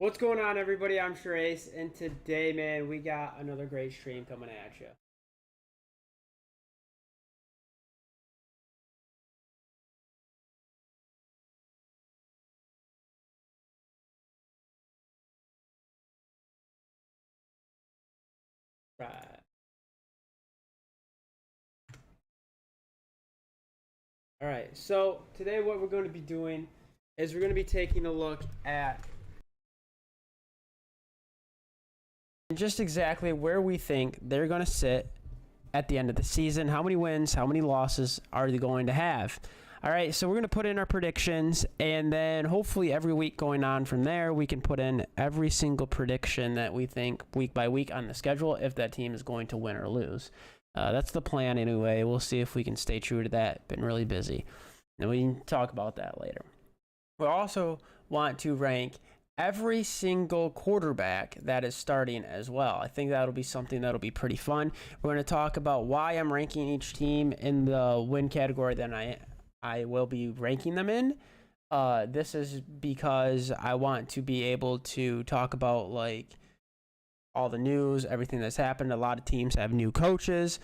What's going on, everybody? I'm Ace, and today, man, we got another great stream coming at you. Right. All right. So today, what we're going to be doing is we're going to be taking a look at just exactly where we think they're going to sit at the end of the season. How many wins, how many losses are they going to have? All right, so we're going to put in our predictions, and then hopefully every week going on from there, we can put in every single prediction that we think week by week on the schedule if that team is going to win or lose. That's the plan anyway. We'll see if we can stay true to that. Been really busy, and we can talk about that later. We also want to rank every single quarterback that is starting as well. I think that'll be something that'll be pretty fun. We're going to talk about why I'm ranking each team in the win category that I will be ranking them in. This is because I want to be able to talk about like all the news, everything that's happened. A lot of teams have new coaches.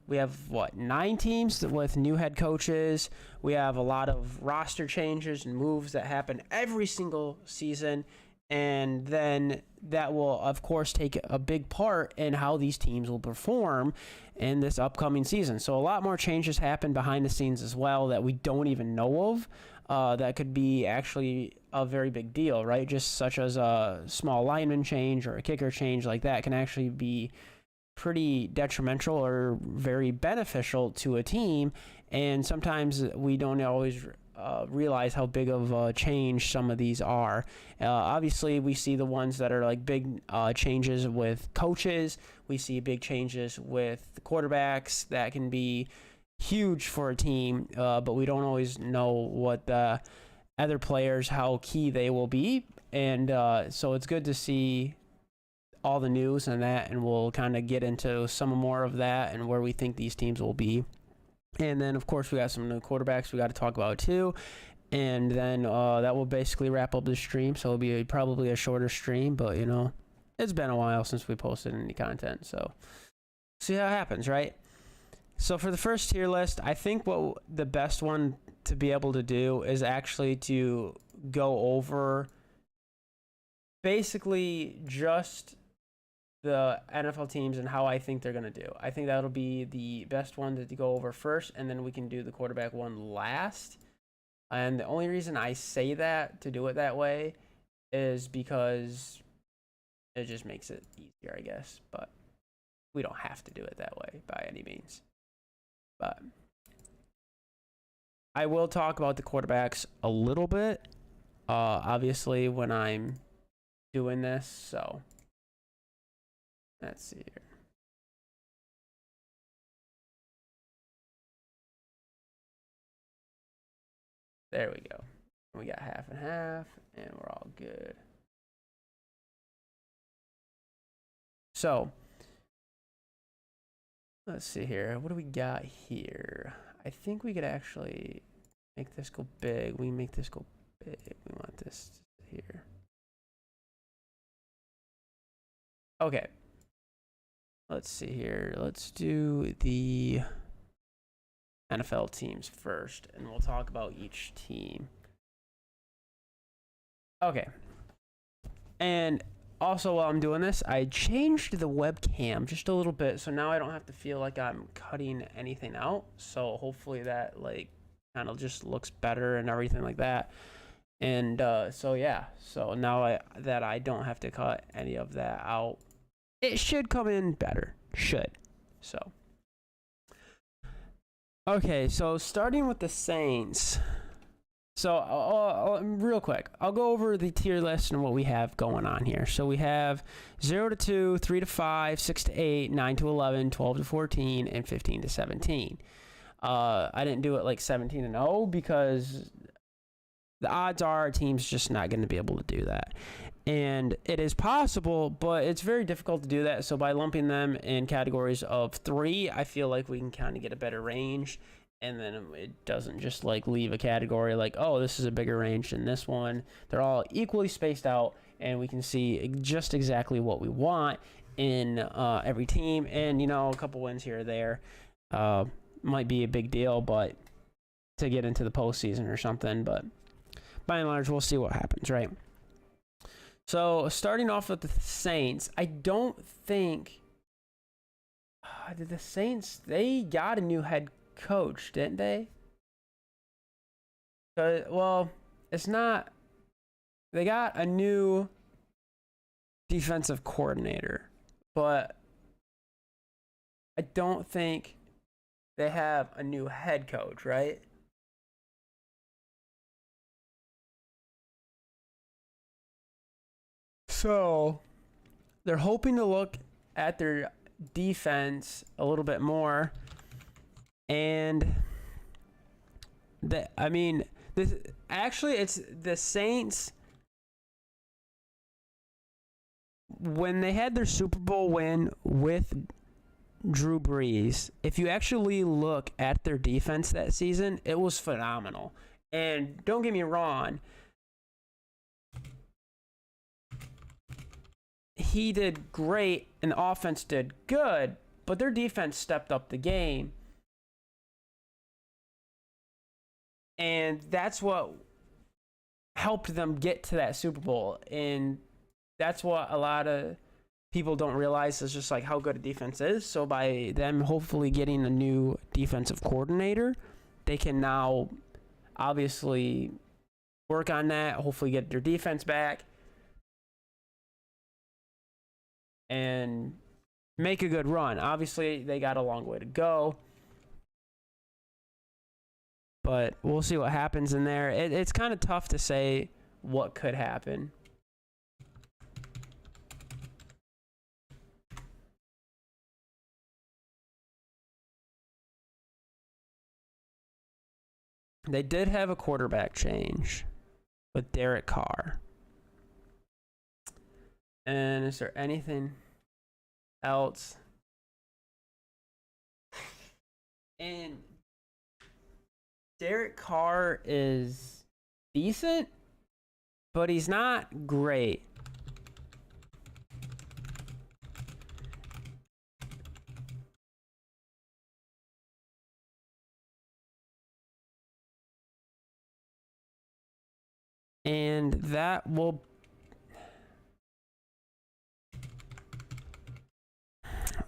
We have 9 teams with new head coaches. We have a lot of roster changes and moves that happen every single season, and then that will of course take a big part in how these teams will perform in this upcoming season. So a lot more changes happen behind the scenes as well that we don't even know of. That could be actually a very big deal, right? Just such as a small lineman change or a kicker change like that can actually be pretty detrimental or very beneficial to a team, and sometimes we don't always realize how big of a change some of these are. Obviously, we see the ones that are like big changes with coaches. We see big changes with the quarterbacks that can be huge for a team, but we don't always know what the other players, how key they will be. And so it's good to see all the news and that, and we'll kind of get into some more of that and where we think these teams will be. And then of course we got some new quarterbacks we got to talk about too, and then that will basically wrap up the stream. So it'll be probably a shorter stream, but you know, it's been a while since we posted any content, so see how it happens, right? So for the first tier list, I think what the best one to be able to do is actually to go over basically just the NFL teams and how I think they're going to do. I think that'll be the best one to go over first, and then we can do the quarterback one last. And the only reason I say that, to do it that way, is because it just makes it easier, I guess. But we don't have to do it that way by any means. But I will talk about the quarterbacks a little bit, obviously, when I'm doing this, so let's see here. There we go. We got half and half, and we're all good. So, let's see here. What do we got here? I think we could actually make this go big. We make this go big. We want this here. Okay. Let's see here. Let's do the NFL teams first, and we'll talk about each team. Okay. And also, while I'm doing this, I changed the webcam just a little bit, so now I don't have to feel like I'm cutting anything out. So hopefully that like kind of just looks better and everything like that. And so yeah, so now that I don't have to cut any of that out, it should come in better. Should. So. Okay, so starting with the Saints. So real quick, I'll go over the tier list and what we have going on here. So we have 0 to 2, 3 to 5, 6 to 8, 9 to 11, 12 to 14, and 15 to 17. I didn't do it like 17 and 0 because the odds are our team's just not going to be able to do that. And it is possible, but it's very difficult to do that. So by lumping them in categories of 3, I feel like we can kind of get a better range. And then it doesn't just like leave a category like, oh, this is a bigger range than this one. They're all equally spaced out, and we can see just exactly what we want in every team. And, you know, a couple wins here or there might be a big deal, but to get into the postseason or something. But by and large, we'll see what happens, right? So starting off with the Saints, I don't think did the Saints, they got a new head coach, didn't they? Well, it's not. They got a new defensive coordinator, but I don't think they have a new head coach, right? So they're hoping to look at their defense a little bit more, and it's the Saints. When they had their Super Bowl win with Drew Brees, if you actually look at their defense that season, it was phenomenal. And don't get me wrong, he did great and the offense did good, but their defense stepped up the game. And that's what helped them get to that Super Bowl. And that's what a lot of people don't realize, is just like how good a defense is. So by them hopefully getting a new defensive coordinator, they can now obviously work on that, hopefully get their defense back, and make a good run. Obviously, they got a long way to go, but we'll see what happens in there. It's kind of tough to say what could happen. They did have a quarterback change with Derek Carr. And is there anything else? And Derek Carr is decent, but he's not great. And that will...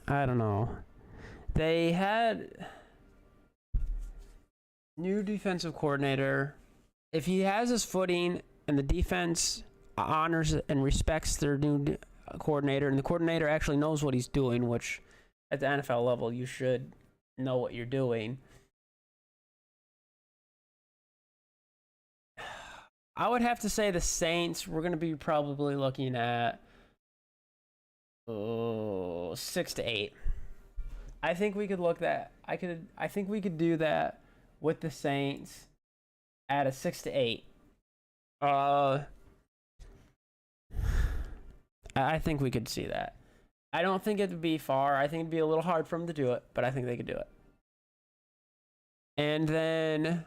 I don't know. They had new defensive coordinator. If he has his footing and the defense honors and respects their new coordinator, and the coordinator actually knows what he's doing, which at the NFL level you should know what you're doing, I would have to say the Saints, we're going to be probably looking at 6 to 8. I think we could look that. I think we could do that with the Saints at a 6 to 8. I think we could see that. I don't think it'd be far. I think it'd be a little hard for them to do it, but I think they could do it. And then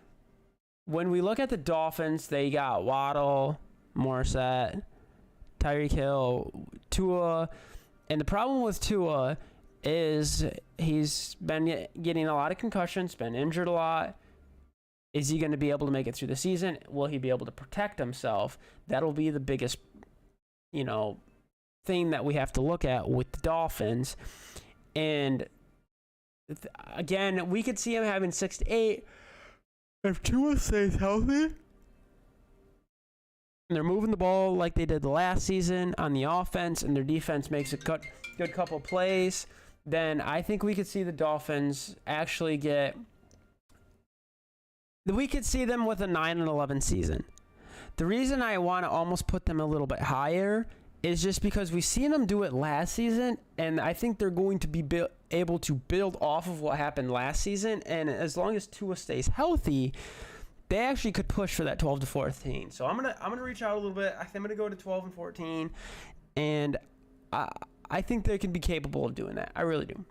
when we look at the Dolphins, they got Waddle, Morissette, Tyreek Hill, Tua. And the problem with Tua is he's been getting a lot of concussions, been injured a lot. Is he going to be able to make it through the season? Will he be able to protect himself? That'll be the biggest, thing that we have to look at with the Dolphins. And again, we could see him having 6 to 8 if Tua stays healthy. And they're moving the ball like they did the last season on the offense, and their defense makes a good couple plays, then I think we could see the Dolphins actually get... We could see them with a 9-11 season. The reason I want to almost put them a little bit higher is just because we've seen them do it last season, and I think they're going to be able to build off of what happened last season, and as long as Tua stays healthy, they actually could push for that 12 to 14. So I'm gonna reach out a little bit. I think I'm gonna go to 12 and 14, and I think they can be capable of doing that. I really do.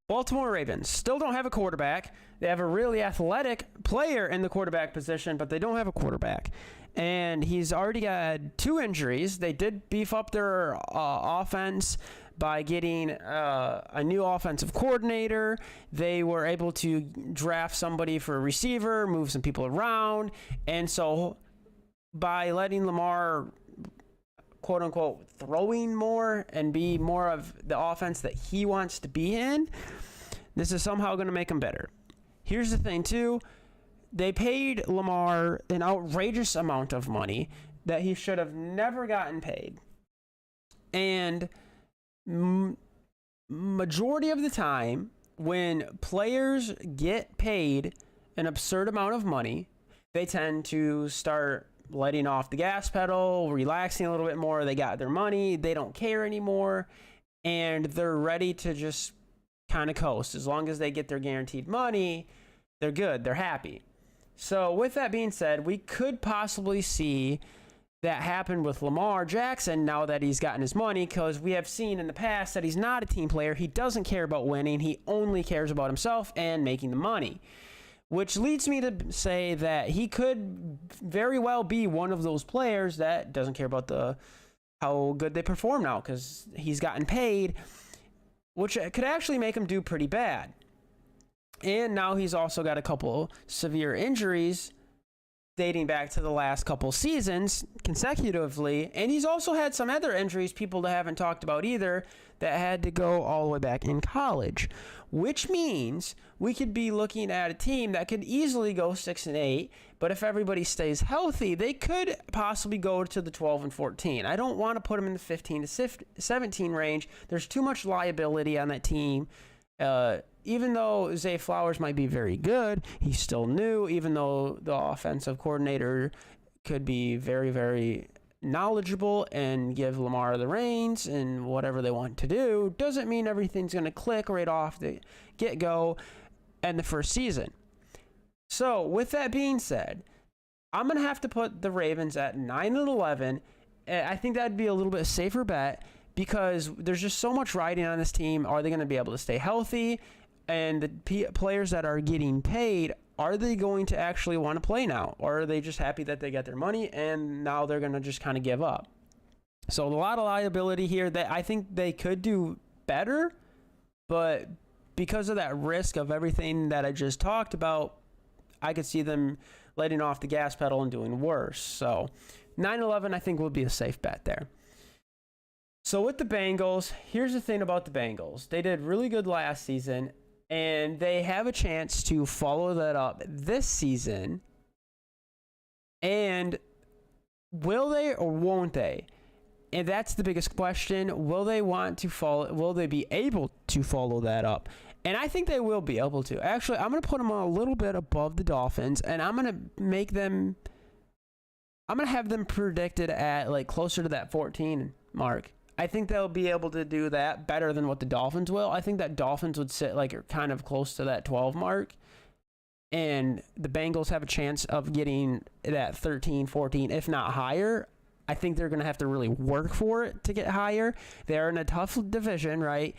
Baltimore Ravens still don't have a quarterback. They have a really athletic player in the quarterback position, but they don't have a quarterback. And he's already got 2 injuries. They did beef up their offense by getting a new offensive coordinator. They were able to draft somebody for a receiver, move some people around. And so by letting Lamar, quote unquote, throwing more and be more of the offense that he wants to be in, this is somehow going to make him better. Here's the thing, too. They paid Lamar an outrageous amount of money that he should have never gotten paid. And majority of the time, when players get paid an absurd amount of money, they tend to start letting off the gas pedal, relaxing a little bit more. They got their money. They don't care anymore. And they're ready to just kind of coast. As long as they get their guaranteed money, they're good. They're happy. So with that being said, we could possibly see that happen with Lamar Jackson now that he's gotten his money, because we have seen in the past that he's not a team player. He doesn't care about winning. He only cares about himself and making the money, which leads me to say that he could very well be one of those players that doesn't care about how good they perform now, because he's gotten paid, which could actually make him do pretty bad. And now he's also got a couple severe injuries dating back to the last couple seasons consecutively. And he's also had some other injuries people haven't talked about either that had to go all the way back in college, which means we could be looking at a team that could easily go 6-8. But if everybody stays healthy, they could possibly go to the 12-14. I don't want to put them in the 15 to 17 range. There's too much liability on that team. Even though Zay Flowers might be very good, he's still new. Even though the offensive coordinator could be very, very knowledgeable and give Lamar the reins and whatever they want to do, doesn't mean everything's going to click right off the get-go in the first season. So with that being said, I'm going to have to put the Ravens at 9-11. I think that'd be a little bit safer bet, because there's just so much riding on this team. Are they going to be able to stay healthy? And the players that are getting paid, are they going to actually want to play now? Or are they just happy that they got their money and now they're going to just kind of give up? So a lot of liability here that I think they could do better, but because of that risk of everything that I just talked about, I could see them letting off the gas pedal and doing worse. So 9-11 I think would be a safe bet there. So with the Bengals, here's the thing about the Bengals. They did really good last season, and they have a chance to follow that up this season. And will they or won't they? And that's the biggest question. Will they want to follow? Will they be able to follow that up? And I think they will be able to. Actually, I'm going to put them a little bit above the Dolphins, and I'm going to have them predicted at like closer to that 14 mark. I think they'll be able to do that better than what the Dolphins will. I think that Dolphins would sit like kind of close to that 12 mark. And the Bengals have a chance of getting that 13, 14, if not higher. I think they're going to have to really work for it to get higher. They're in a tough division, right?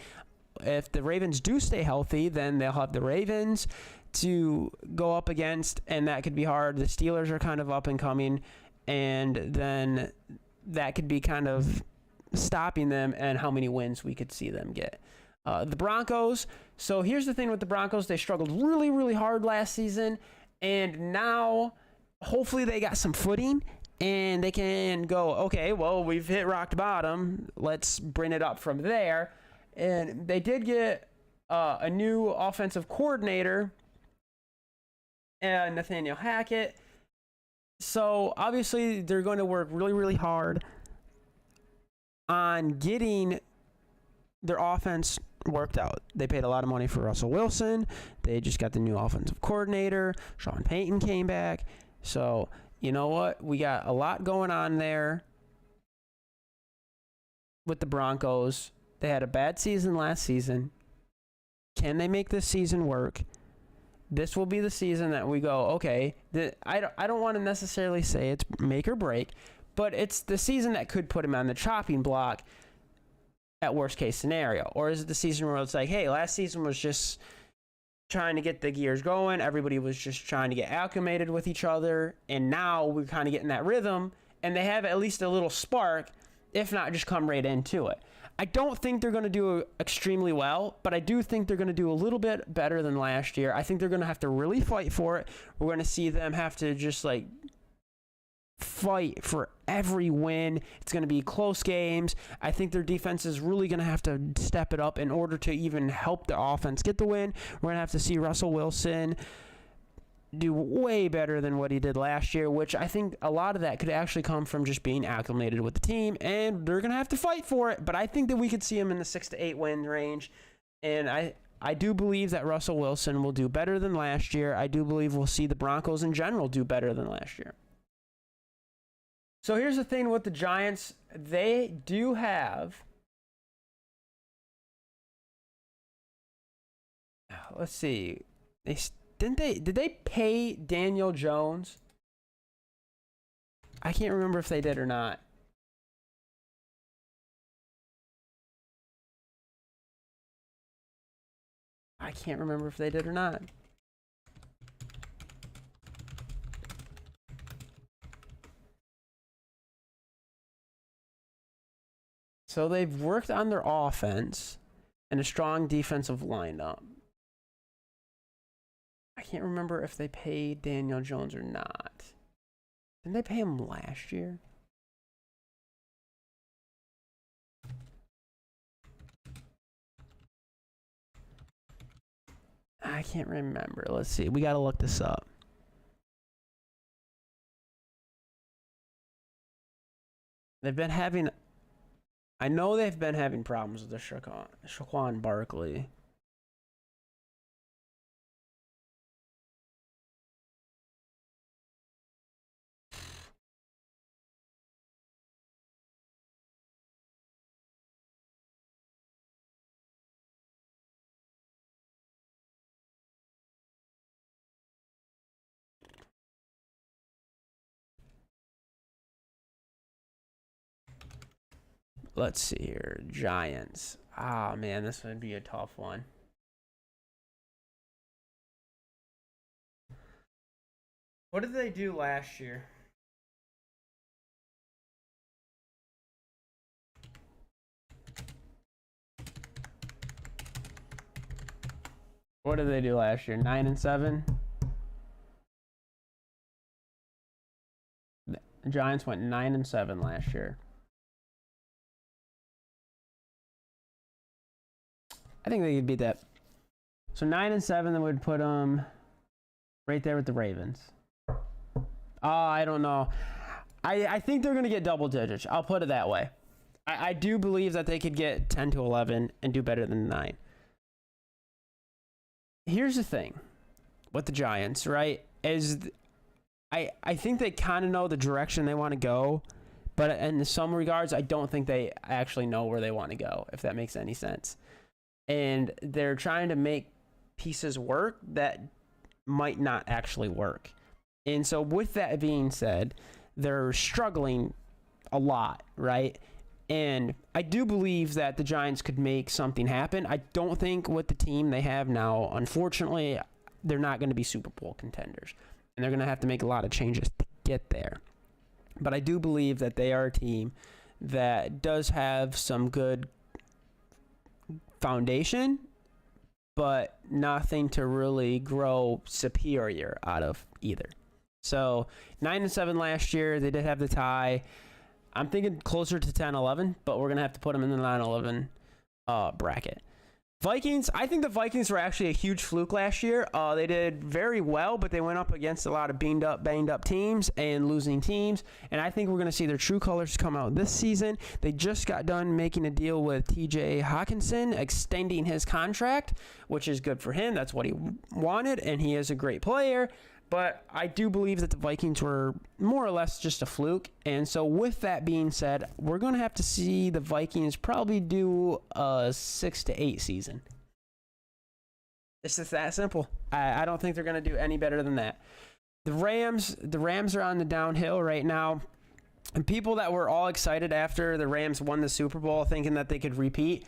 If the Ravens do stay healthy, then they'll have the Ravens to go up against, and that could be hard. The Steelers are kind of up and coming, and then that could be kind of stopping them and how many wins we could see them get. The Broncos. So here's the thing with the Broncos. They struggled really, really hard last season, and now hopefully they got some footing and they can go, okay, well, we've hit rock bottom. Let's bring it up from there. And they did get a new offensive coordinator, Nathaniel Hackett. So obviously they're going to work really, really hard on getting their offense worked out. They paid a lot of money for Russell Wilson. They just got the new offensive coordinator. Sean Payton came back. So, you know what? We got a lot going on there with the Broncos. They had a bad season last season. Can they make this season work? This will be the season that we go, okay, I don't want to necessarily say it's make or break, but it's the season that could put him on the chopping block at worst case scenario? Or is it the season where it's like, hey, last season was just trying to get the gears going. Everybody was just trying to get acclimated with each other. And now we're kind of getting that rhythm, and they have at least a little spark, if not just come right into it. I don't think they're going to do extremely well, but I do think they're going to do a little bit better than last year. I think they're going to have to really fight for it. We're going to see them have to just like fight for every win. It's going to be close games. I think their defense is really going to have to step it up in order to even help the offense get the win. We're going to have to see Russell Wilson do way better than what he did last year, which I think a lot of that could actually come from just being acclimated with the team, and they're going to have to fight for it. But I think that we could see him in the 6 to 8 win range, and I do believe that Russell Wilson will do better than last year. I do believe we'll see the Broncos in general do better than last year. So here's the thing with the Giants. They do have, let's see, did they pay Daniel Jones? I can't remember if they did or not. I can't remember if they did or not. So they've worked on their offense and a strong defensive lineup. I can't remember if they paid Daniel Jones or not. Didn't they pay him last year? I can't remember. Let's see. We got to look this up. They've been having... I know they've been having problems with the Saquon Barkley. Let's see here. Giants. Ah, man, this would be a tough one. What did they do last year? What did they do last year? 9-7? The Giants went 9-7 last year. I think they could beat that. So 9-7, that would put them right there with the Ravens. I don't know. I think they're going to get double digits. I'll put it that way. I do believe that they could get 10-11 and do better than 9. Here's the thing with the Giants, right? I think they kind of know the direction they want to go, but in some regards, I don't think they actually know where they want to go, if that makes any sense. And they're trying to make pieces work that might not actually work. And so with that being said, they're struggling a lot, right? And I do believe that the Giants could make something happen. I don't think with the team they have now, unfortunately, they're not going to be Super Bowl contenders. And they're going to have to make a lot of changes to get there. But I do believe that they are a team that does have some good foundation, but nothing to really grow superior out of either. So 9-7 last year, they did have the tie. I'm thinking closer to 10-11, but we're gonna have to put them in the 9-11 bracket. Vikings, I think the Vikings were actually a huge fluke last year. They did very well, but they went up against a lot of banged up teams and losing teams. And I think we're going to see their true colors come out this season. They just got done making a deal with TJ Hawkinson, extending his contract, which is good for him. That's what he wanted, and he is a great player. But I do believe that the Vikings were more or less just a fluke. And so with that being said, we're going to have to see the Vikings probably do a 6 to 8 season. It's just that simple. I don't think they're going to do any better than that. The Rams are on the downhill right now. And people that were all excited after the Rams won the Super Bowl thinking that they could repeat,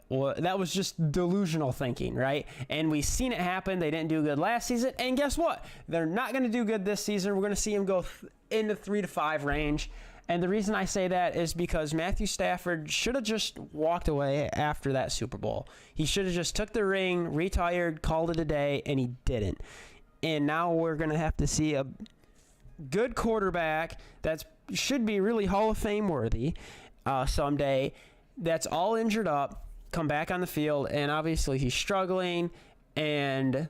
well, that was just delusional thinking, right? And we've seen it happen. They didn't do good last season. And guess what? They're not going to do good this season. We're going to see them go in the 3 to 5 range. And the reason I say that is because Matthew Stafford should have just walked away after that Super Bowl. He should have just took the ring, retired, called it a day, and he didn't. And now we're going to have to see a good quarterback that should be really Hall of Fame worthy someday, that's all injured up, come back on the field, and obviously he's struggling, and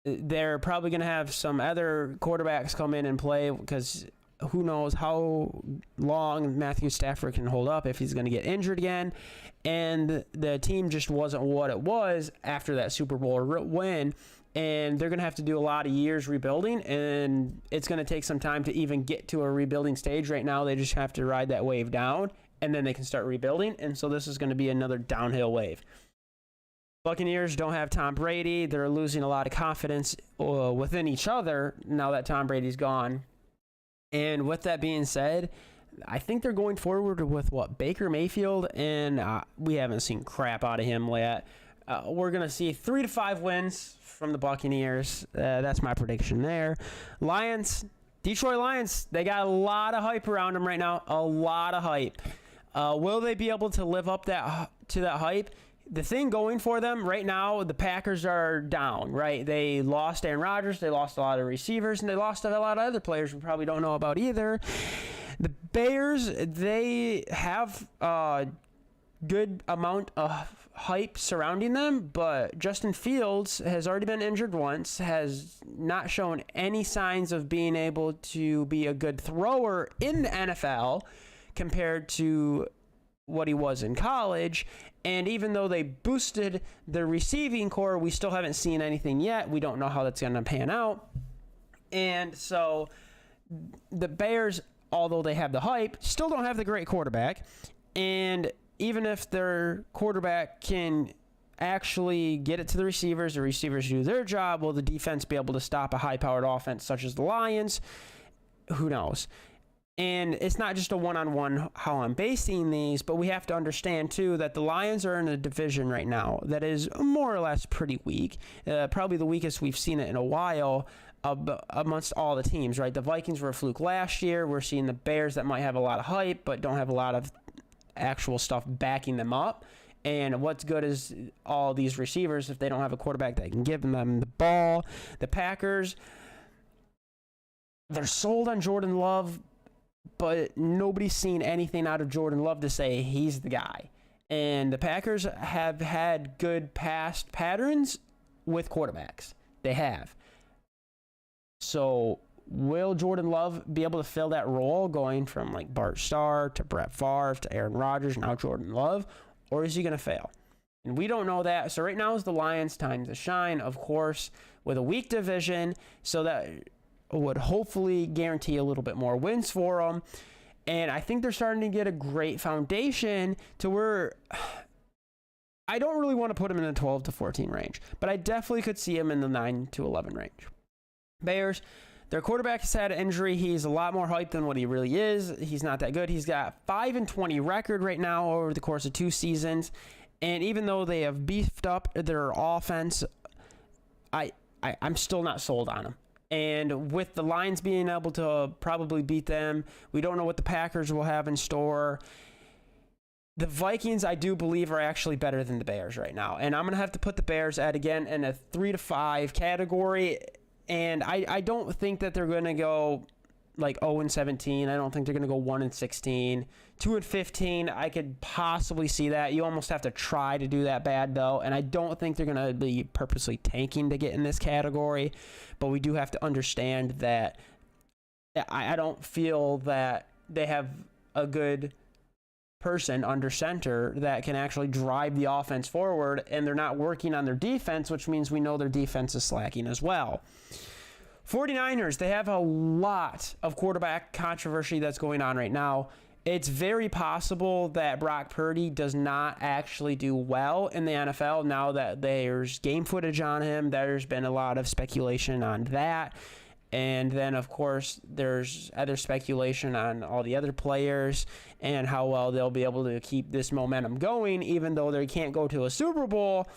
they're probably going to have some other quarterbacks come in and play, because who knows how long Matthew Stafford can hold up if he's going to get injured again. And the team just wasn't what it was after that Super Bowl win, and they're going to have to do a lot of years rebuilding, and it's going to take some time to even get to a rebuilding stage. Right now, they just have to ride that wave down, and then they can start rebuilding. And so this is going to be another downhill wave. Buccaneers don't have Tom Brady. They're losing a lot of confidence within each other now that Tom Brady's gone. And with that being said, I think they're going forward with Baker Mayfield, and we haven't seen crap out of him yet. We're going to see 3 to 5 wins from the Buccaneers. That's my prediction there. Detroit Lions, they got a lot of hype around them right now. A lot of hype. Will they be able to live up to that hype? The thing going for them right now, the Packers are down, right? They lost Aaron Rodgers. They lost a lot of receivers, and they lost a lot of other players we probably don't know about either. The Bears, they have a good amount of hype surrounding them, but Justin Fields has already been injured once, has not shown any signs of being able to be a good thrower in the NFL compared to what he was in college. And even though they boosted the receiving core, we still haven't seen anything yet. We don't know how that's going to pan out. And so the Bears, although they have the hype, still don't have the great quarterback. And even if their quarterback can actually get it to the receivers do their job, will the defense be able to stop a high-powered offense such as the Lions? Who knows? And it's not just a one-on-one how I'm basing these, but we have to understand, too, that the Lions are in a division right now that is more or less pretty weak. Probably the weakest we've seen it in a while amongst all the teams, right? The Vikings were a fluke last year. We're seeing the Bears that might have a lot of hype but don't have a lot of actual stuff backing them up. And what's good is all these receivers if they don't have a quarterback that can give them the ball. The Packers, they're sold on Jordan Love, but nobody's seen anything out of Jordan Love to say he's the guy. And the Packers have had good past patterns with quarterbacks. They have. So will Jordan Love be able to fill that role going from like Bart Starr to Brett Favre to Aaron Rodgers, now Jordan Love, or is he going to fail? And we don't know that. So right now is the Lions' time to shine, of course, with a weak division, so that would hopefully guarantee a little bit more wins for them. And I think they're starting to get a great foundation to where I don't really want to put them in the 12 to 14 range, but I definitely could see them in the 9 to 11 range. Bears, their quarterback has had an injury. He's a lot more hyped than what he really is. He's not that good. He's got 5-20 record right now over the course of 2 seasons. And even though they have beefed up their offense, I'm still not sold on him. And with the Lions being able to probably beat them, we don't know what the Packers will have in store. The Vikings, I do believe, are actually better than the Bears right now. And I'm going to have to put the Bears at, again, in a 3 to 5 category. And I don't think that they're going to go like 0-17. I don't think they're going to go 1-16. 2-15, I could possibly see that. You almost have to try to do that bad, though. And I don't think they're going to be purposely tanking to get in this category. But we do have to understand that I don't feel that they have a good person under center that can actually drive the offense forward, and they're not working on their defense, which means we know their defense is slacking as well. 49ers, they have a lot of quarterback controversy that's going on right now. It's very possible that Brock Purdy does not actually do well in the NFL now that there's game footage on him. There's been a lot of speculation on that. And then, of course, there's other speculation on all the other players and how well they'll be able to keep this momentum going. Even though they can't go to a Super Bowl,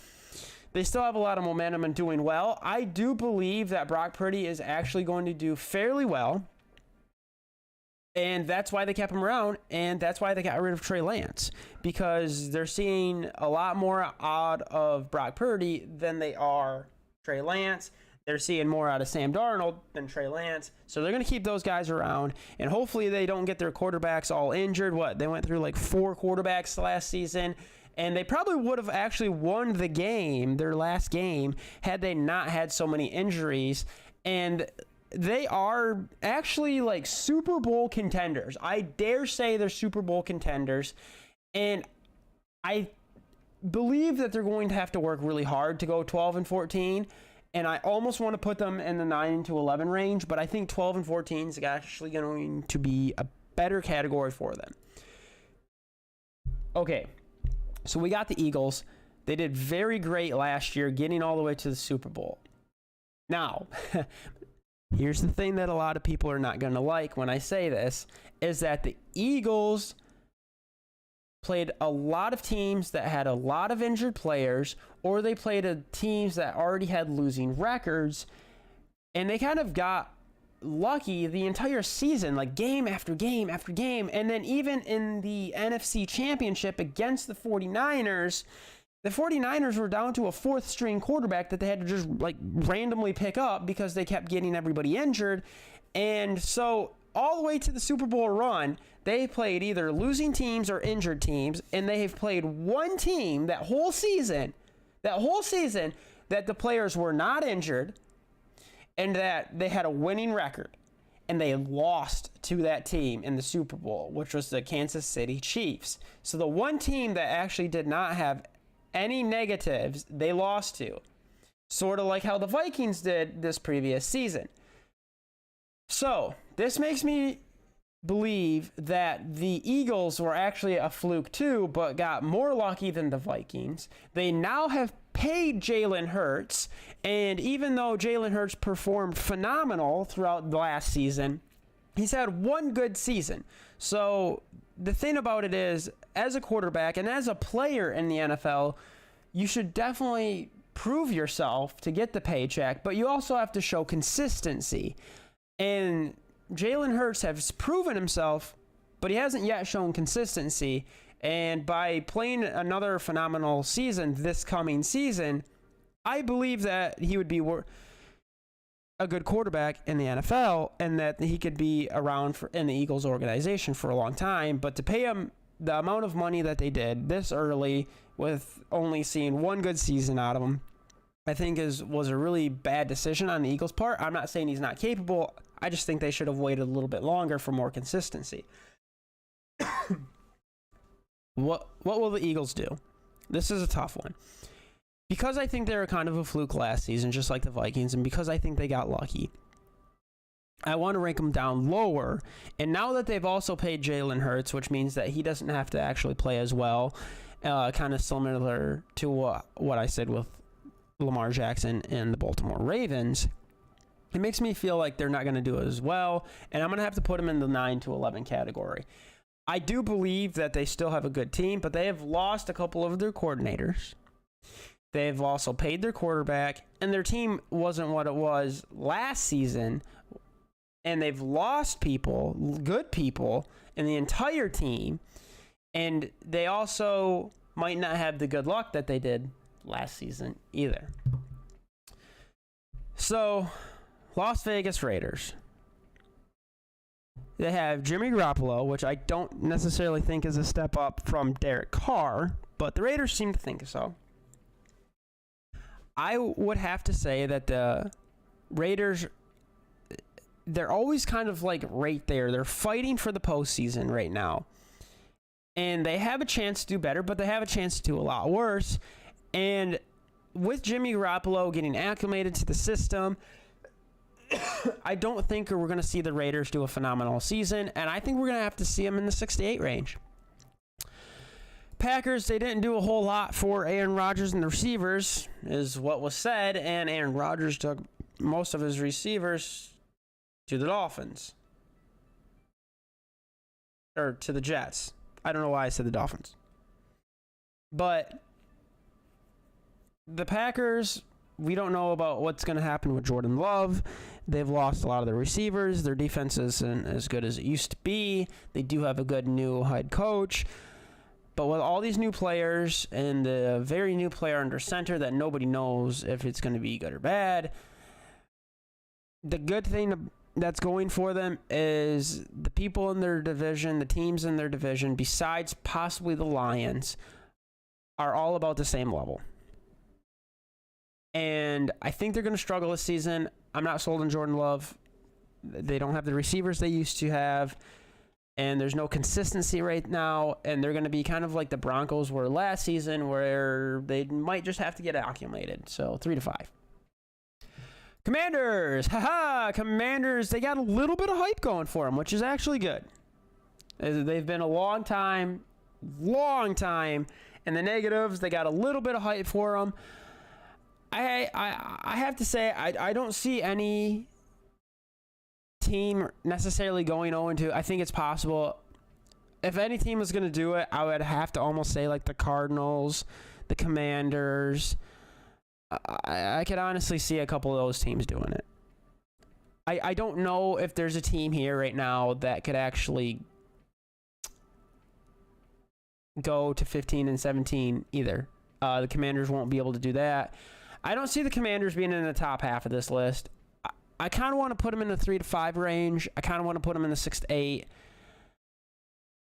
they still have a lot of momentum and doing well. I do believe that Brock Purdy is actually going to do fairly well. And that's why they kept him around, and that's why they got rid of Trey Lance, because they're seeing a lot more out of Brock Purdy than they are Trey Lance. They're seeing more out of Sam Darnold than Trey Lance, so they're going to keep those guys around, and hopefully they don't get their quarterbacks all injured. They went through like 4 quarterbacks last season, and they probably would have actually won the game, their last game, had they not had so many injuries. And they are actually like Super Bowl contenders. I dare say they're Super Bowl contenders. And I believe that they're going to have to work really hard to go 12-14. And I almost want to put them in the 9-11 range, but I think 12-14 is actually going to be a better category for them. Okay, so we got the Eagles. They did very great last year, getting all the way to the Super Bowl. Now, here's the thing that a lot of people are not going to like when I say this, is that the Eagles played a lot of teams that had a lot of injured players, or they played teams that already had losing records, and they kind of got lucky the entire season, like game after game after game. And then even in the NFC Championship against the 49ers, the 49ers were down to a 4th string quarterback that they had to just like randomly pick up because they kept getting everybody injured. And so all the way to the Super Bowl run, they played either losing teams or injured teams, and they have played one team that whole season that the players were not injured and that they had a winning record, and they lost to that team in the Super Bowl, which was the Kansas City Chiefs. So the one team that actually did not have any negatives, they lost to. Sort of like how the Vikings did this previous season. So this makes me believe that the Eagles were actually a fluke too, but got more lucky than the Vikings. They now have paid Jalen Hurts, and even though Jalen Hurts performed phenomenal throughout the last season, he's had one good season. So the thing about it is, as a quarterback and as a player in the NFL, you should definitely prove yourself to get the paycheck, but you also have to show consistency. And Jalen Hurts has proven himself, but he hasn't yet shown consistency. And by playing another phenomenal season this coming season, I believe that he would be a good quarterback in the NFL, and that he could be around in the Eagles organization for a long time. But to pay him the amount of money that they did this early, with only seeing one good season out of him, I think was a really bad decision on the Eagles' part. I'm not saying he's not capable. I just think they should have waited a little bit longer for more consistency. What will the Eagles do? This is a tough one. Because I think they were kind of a fluke last season, just like the Vikings, and because I think they got lucky, I want to rank them down lower. And now that they've also paid Jalen Hurts, which means that he doesn't have to actually play as well, kind of similar to what I said with Lamar Jackson and the Baltimore Ravens, it makes me feel like they're not going to do as well, and I'm going to have to put them in the 9-11 category. I do believe that they still have a good team, but they have lost a couple of their coordinators. They've also paid their quarterback, and their team wasn't what it was last season, and they've lost people, good people, in the entire team, and they also might not have the good luck that they did last season either. So, Las Vegas Raiders. They have Jimmy Garoppolo, which I don't necessarily think is a step up from Derek Carr, but the Raiders seem to think so. I would have to say that the Raiders, they're always kind of like right there. They're fighting for the postseason right now. And they have a chance to do better, but they have a chance to do a lot worse. And with Jimmy Garoppolo getting acclimated to the system, I don't think we're going to see the Raiders do a phenomenal season, and I think we're going to have to see them in the 6-8 range. Packers, they didn't do a whole lot for Aaron Rodgers and the receivers, is what was said, and Aaron Rodgers took most of his receivers to the Dolphins. Or to the Jets. I don't know why I said the Dolphins. But the Packers, we don't know about what's going to happen with Jordan Love. They've lost a lot of their receivers. Their defense isn't as good as it used to be. They do have a good new head coach. But with all these new players and the very new player under center that nobody knows if it's going to be good or bad, the good thing that's going for them is the people in their division, the teams in their division, besides possibly the Lions, are all about the same level. And I think they're going to struggle this season. I'm not sold on Jordan Love. They don't have the receivers they used to have. And there's no consistency right now. And they're going to be kind of like the Broncos were last season, where they might just have to get acclimated. So 3-5. Commanders. Commanders. They got a little bit of hype going for them, which is actually good. They've been a long time in the negatives. They got a little bit of hype for them. I have to say, I don't see any team necessarily going 0-2. I think it's possible. If any team was going to do it, I would have to almost say like the Cardinals, the Commanders. I could honestly see a couple of those teams doing it. I don't know if there's a team here right now that could actually go to 15-17 either. The Commanders won't be able to do that. I don't see the Commanders being in the top half of this list. I kind of want to put them in the 3-5 range. I kind of want to put them in the 6-8.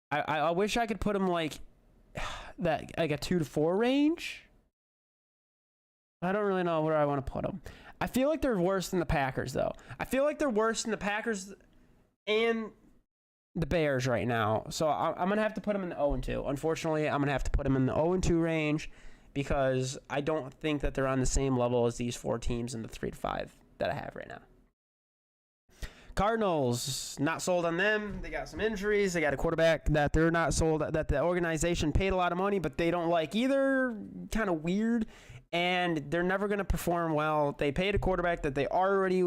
I wish I could put them like that, like a 2-4 range. I don't really know where I want to put them. I feel like they're worse than the Packers, though. I feel like they're worse than the Packers and the Bears right now. So I'm going to have to put them in the 0-2. Unfortunately, I'm going to have to put them in the 0-2 range because I don't think that they're on the same level as these four teams in the 3-5 that I have right now. Cardinals, not sold on them. They got some injuries. They got a quarterback that they're not sold, that the organization paid a lot of money, but they don't like either. Kind of weird. And they're never going to perform well. They paid a quarterback that they already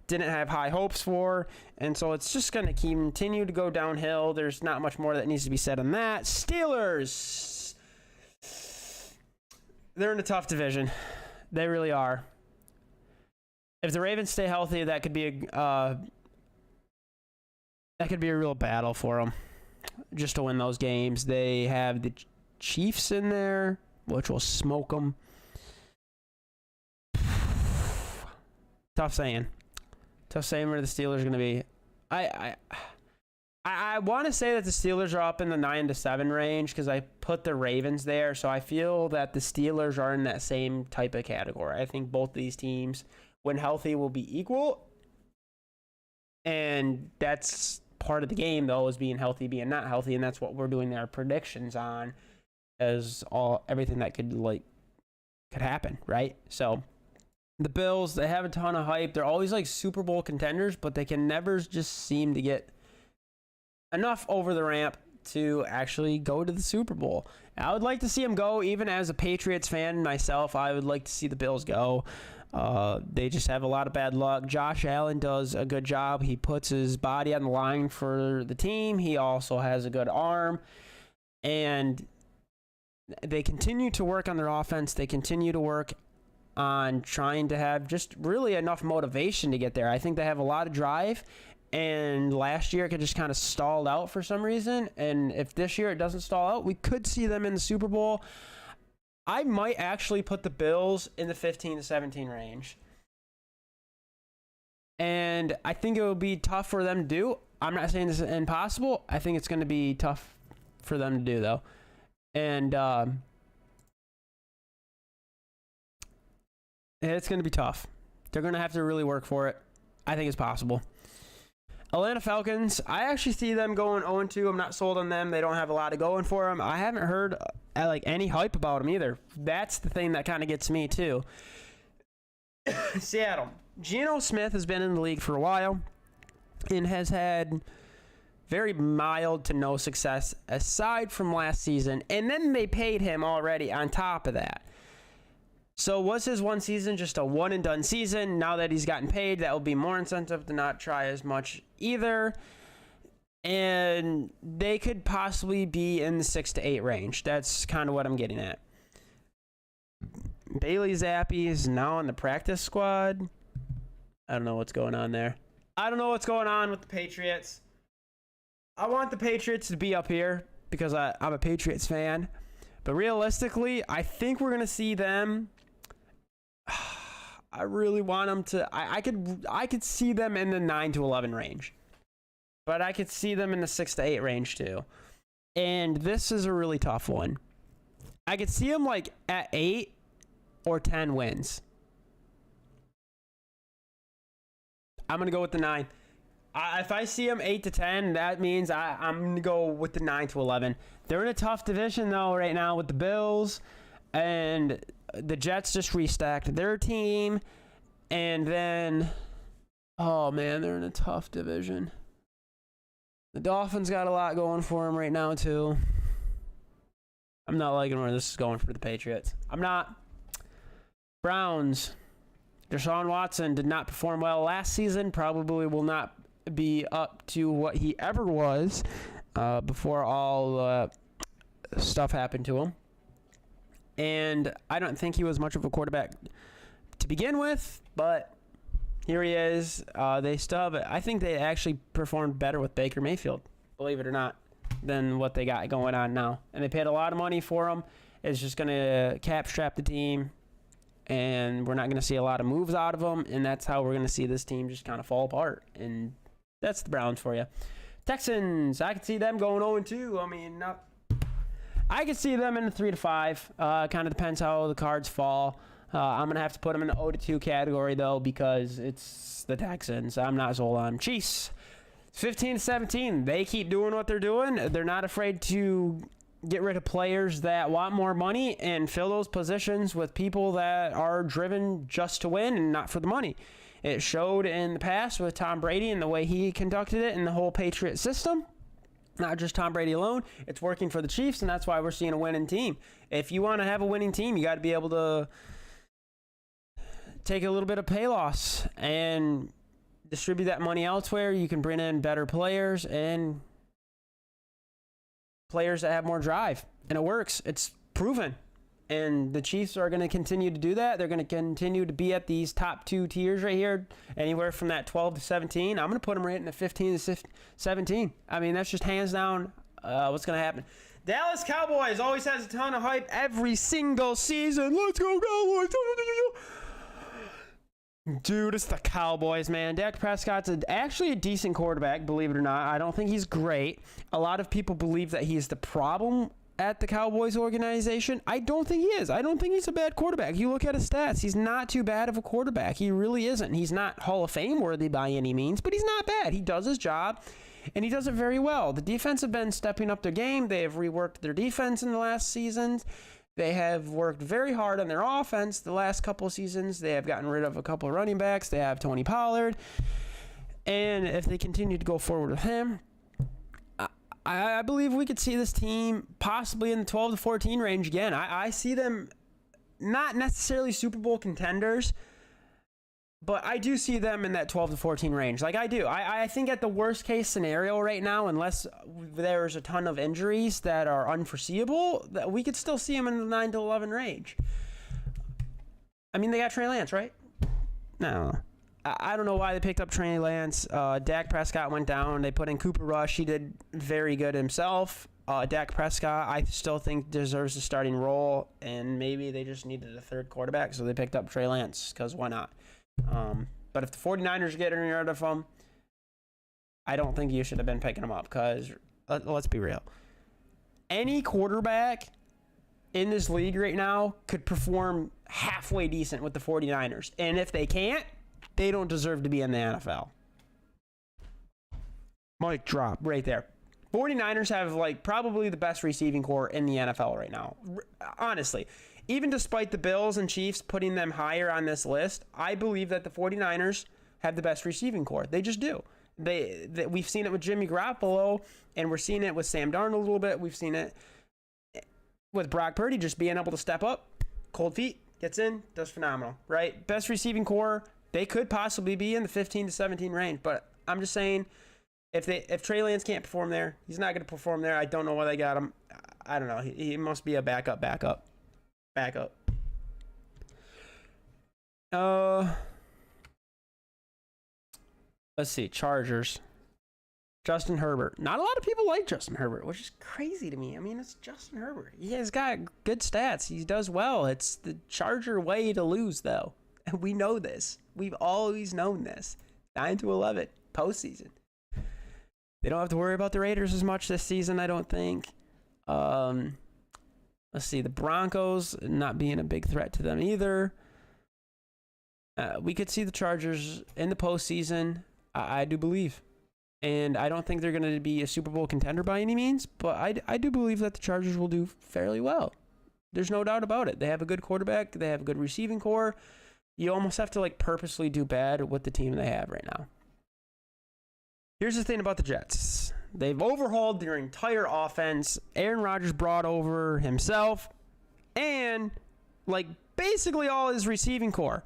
didn't have high hopes for. And so it's just going to continue to go downhill. There's not much more that needs to be said on that. Steelers. They're in a tough division. They really are. If the Ravens stay healthy, that could be a real battle for them just to win those games. They have the Chiefs in there, which will smoke them. Tough saying where the Steelers are going to be. I want to say that the Steelers are up in the 9-7 range because I put the Ravens there. So I feel that the Steelers are in that same type of category. I think both these teams, when healthy, will be equal. And that's part of the game, though, is being healthy, being not healthy. And that's what we're doing our predictions on, as everything that could happen, right? So the Bills, they have a ton of hype. They're always like Super Bowl contenders, but they can never just seem to get enough over the ramp to actually go to the Super Bowl. I would like to see them go. Even as a Patriots fan myself, I would like to see the Bills go. They just have a lot of bad luck. Josh Allen does a good job. He puts his body on the line for the team. He also has a good arm. And they continue to work on their offense. They continue to work on trying to have just really enough motivation to get there. I think they have a lot of drive. And last year it just kind of stalled out for some reason. And if this year it doesn't stall out, we could see them in the Super Bowl. I might actually put the Bills in the 15-17 range. And I think it will be tough for them to do. I'm not saying this is impossible. I think it's going to be tough for them to do, though. And it's going to be tough. They're going to have to really work for it. I think it's possible. Atlanta Falcons, I actually see them going 0-2. I'm not sold on them. They don't have a lot of going for them. I haven't heard any hype about them either. That's the thing that kind of gets me too. Seattle. Geno Smith has been in the league for a while and has had very mild to no success aside from last season. And then they paid him already on top of that. So was his one season just a one and done season? Now that he's gotten paid, that will be more incentive to not try as much either. And they could possibly be in the 6 to 8 range. That's kind of what I'm getting at. Bailey Zappi is now on the practice squad. I don't know what's going on there. I don't know what's going on with the Patriots. I want the Patriots to be up here because I'm a Patriots fan. But realistically, I think we're going to see them. I really want them to. I could see them in the 9 to 11 range. But I could see them in the 6 to 8 range too. And this is a really tough one. I could see them like at 8 or 10 wins. I'm going to go with the 9. If I see them 8 to 10, that means I'm going to go with the 9 to 11. They're in a tough division though right now with the Bills, and the Jets just restacked their team. And then, oh man, they're in a tough division. The Dolphins got a lot going for them right now, too. I'm not liking where this is going for the Patriots. I'm not. Browns. Deshaun Watson did not perform well last season. Probably will not be up to what he ever was before all stuff happened to him. And I don't think he was much of a quarterback to begin with, but here he is. I think they actually performed better with Baker Mayfield, believe it or not, than what they got going on now. And they paid a lot of money for him. It's just going to cap strap the team, and we're not going to see a lot of moves out of them, and that's how we're going to see this team just kind of fall apart. And that's the Browns for you. Texans, I could see them going 0-2. I mean, I could see them in the 3 to 5. Kind of depends how the cards fall. I'm going to have to put them in the 0-2 category, though, because it's the Texans. I'm not sold on them. Chiefs, 15-17. They keep doing what they're doing. They're not afraid to get rid of players that want more money and fill those positions with people that are driven just to win and not for the money. It showed in the past with Tom Brady and the way he conducted it in the whole Patriot system. Not just Tom Brady alone. It's working for the Chiefs, and that's why we're seeing a winning team. If you want to have a winning team, you got to be able to take a little bit of pay loss and distribute that money elsewhere. You can bring in better players and players that have more drive, and it works. It's proven, and the Chiefs are going to continue to do that. They're going to continue to be at these top 2 tiers right here, anywhere from that 12 to 17. I'm going to put them right in the 15 to 17. I mean, that's just hands down what's going to happen. Dallas Cowboys always has a ton of hype every single season. Let's go Cowboys! Dude, it's the Cowboys, man. Dak Prescott's actually a decent quarterback, believe it or not. I don't think he's great. A lot of people believe that he's the problem at the Cowboys organization. I don't think he is. I don't think he's a bad quarterback. You look at his stats, he's not too bad of a quarterback. He really isn't. He's not Hall of Fame worthy by any means, but he's not bad. He does his job, and he does it very well. The defense have been stepping up their game. They have reworked their defense in the last seasons. They have worked very hard on their offense the last couple of seasons. They have gotten rid of a couple of running backs. They have Tony Pollard. And if they continue to go forward with him, I believe we could see this team possibly in the 12 to 14 range again. I see them not necessarily Super Bowl contenders, but I do see them in that 12 to 14 range. Like I do. I think at the worst case scenario right now, unless there's a ton of injuries that are unforeseeable, that we could still see them in the 9 to 11 range. I mean, they got Trey Lance, right? No. I don't know why they picked up Trey Lance. Dak Prescott went down. They put in Cooper Rush. He did very good himself. Dak Prescott, I still think deserves a starting role, and maybe they just needed a third quarterback, so they picked up Trey Lance, because why not? But if the 49ers get rid of him, I don't think you should have been picking him up, because let's be real. Any quarterback in this league right now could perform halfway decent with the 49ers. And if they can't, they don't deserve to be in the NFL. Mic drop right there. 49ers have like probably the best receiving core in the NFL right now. Honestly, even despite the Bills and Chiefs putting them higher on this list, I believe that the 49ers have the best receiving core. They just do. We've seen it with Jimmy Garoppolo, and we're seeing it with Sam Darnold a little bit. We've seen it with Brock Purdy just being able to step up, cold feet, gets in, does phenomenal, right? Best receiving core, they could possibly be in the 15 to 17 range, but I'm just saying, if Trey Lance can't perform there, he's not going to perform there. I don't know why they got him. I don't know. He must be a backup. Let's see. Chargers. Justin Herbert. Not a lot of people like Justin Herbert, which is crazy to me. I mean, it's Justin Herbert. He has got good stats. He does well. It's the Charger way to lose, though. And we know this. We've always known this. 9-11, postseason. They don't have to worry about the Raiders as much this season, I don't think. Let's see. The Broncos not being a big threat to them either. We could see the Chargers in the postseason. I do believe. And I don't think they're going to be a Super Bowl contender by any means, but I do believe that the Chargers will do fairly well. There's no doubt about it. They have a good quarterback. They have a good receiving core. You almost have to like purposely do bad with the team they have right now. Here's the thing about the Jets. They've overhauled their entire offense. Aaron Rodgers brought over himself and like basically all his receiving core.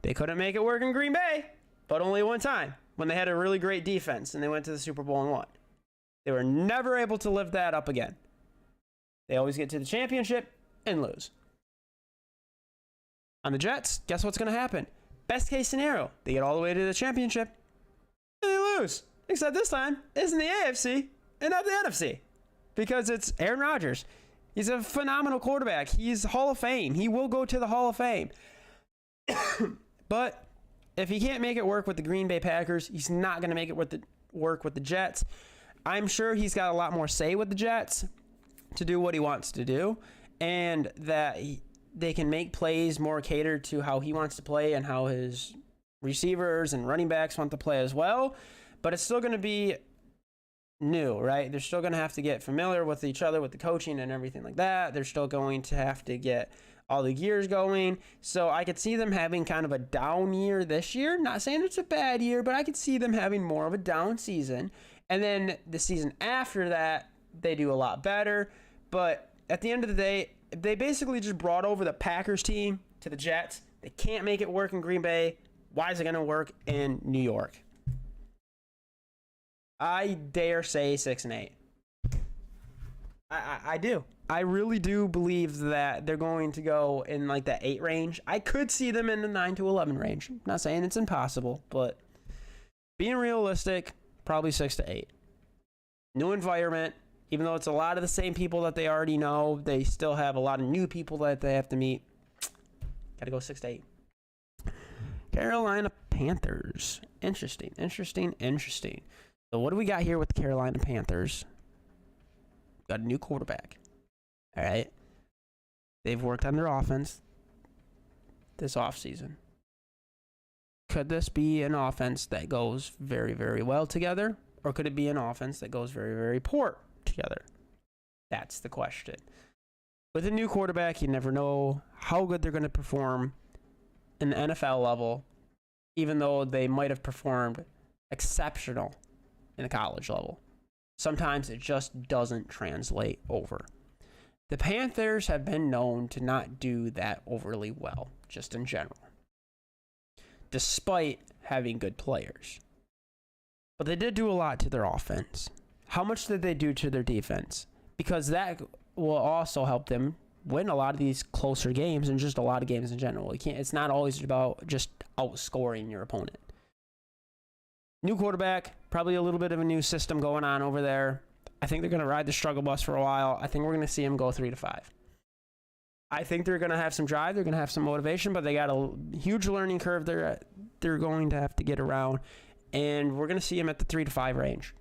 They couldn't make it work in Green Bay, but only one time, when they had a really great defense and they went to the Super Bowl and won. They were never able to lift that up again. They always get to the championship and lose. On the Jets, guess what's going to happen? Best case scenario, they get all the way to the championship and they lose. Except this time, it's in the AFC and not the NFC. Because it's Aaron Rodgers. He's a phenomenal quarterback. He's Hall of Fame. He will go to the Hall of Fame. But if he can't make it work with the Green Bay Packers, he's not going to make it work with the Jets. I'm sure he's got a lot more say with the Jets to do what he wants to do, and that they can make plays more catered to how he wants to play and how his receivers and running backs want to play as well. But it's still going to be new, right? They're still going to have to get familiar with each other, with the coaching and everything like that. They're still going to have to get all the gears going. So I could see them having kind of a down year this year. Not saying it's a bad year, but I could see them having more of a down season. And then the season after that, they do a lot better. But at the end of the day, they basically just brought over the Packers team to the Jets. They can't make it work in Green Bay. Why is it going to work in New York? I dare say 6-8. I do. I really do believe that they're going to go in like that 8 range. I could see them in the 9-11 range. I'm not saying it's impossible, but being realistic, probably 6-8. New environment. Even though it's a lot of the same people that they already know, they still have a lot of new people that they have to meet. Gotta go 6-8. Carolina Panthers. Interesting. So what do we got here with the Carolina Panthers? Got a new quarterback. All right. They've worked on their offense this offseason. Could this be an offense that goes very, very well together? Or could it be an offense that goes very, very poor together? That's the question. With a new quarterback, you never know how good they're going to perform in the NFL level, even though they might have performed exceptional in the college level. Sometimes it just doesn't translate over. The Panthers have been known to not do that overly well, just in general, despite having good players. But they did do a lot to their offense. How much did they do to their defense? Because that will also help them win a lot of these closer games and just a lot of games in general. It's not always about just outscoring your opponent. New quarterback, probably a little bit of a new system going on over there. I think they're going to ride the struggle bus for a while. I think we're going to see them go 3-5. I think they're going to have some drive. They're going to have some motivation, but they got a huge learning curve they're going to have to get around, and we're going to see them at the 3-5 range.